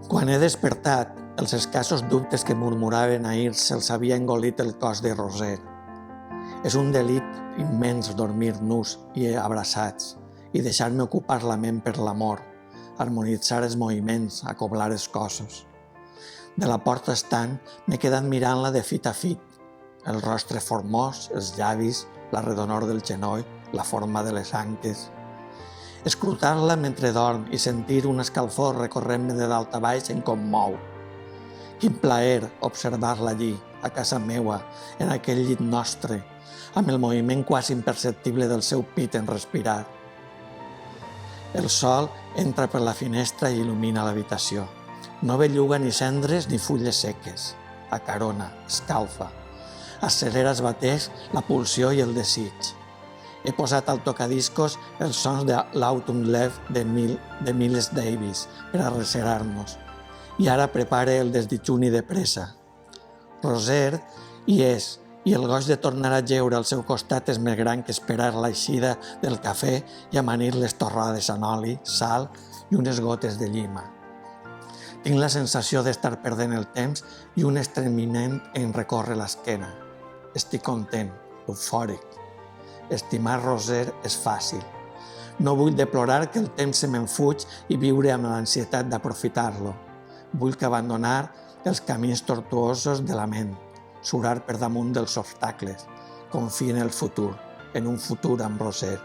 Quan he despertat, els escassos dubtes que murmuraven ahir se'ls havia engolit el cos de Roser. És un delit immens dormir nus i abraçats i deixar-me ocupar la ment per l'amor, harmonitzar els moviments, acoblar els cossos. De la porta estant m'he quedat mirant-la de fit a fit, el rostre formós, els llavis, la redonor del genoll, la forma de les anques. Escrutar-la mentre dorm i sentir un escalfor recorrent-me de dalt a baix em commou. Quin plaer observar-la allí, a casa meua, en aquell llit nostre, amb el moviment quasi imperceptible del seu pit en respirar. El sol entra per la finestra i il·lumina l'habitació. No belluga ni cendres ni fulles seques. Acarona, escalfa. Accelera els batecs, la pulsió i el desig. He posat al tocadiscos els sons de l'Autumn Leaf de Miles Davis per a reserar-nos. I ara prepare el desditjuni de pressa. Roser hi és, i el goig de tornar a jeure al seu costat és més gran que esperar l'eixida del cafè i amanir les torrades amb oli, sal i unes gotes de llima. Tinc la sensació d'estar perdent el temps i un estremiment em recorre l'esquena. Estic content, eufòric. Estimar Roser és fàcil. No vull deplorar que el temps se me'n fuig i viure amb l'ansietat d'aprofitar-lo. Vull que abandonar els camins tortuosos de la ment, surar per damunt dels obstacles, confiar en el futur, en un futur amb Roser.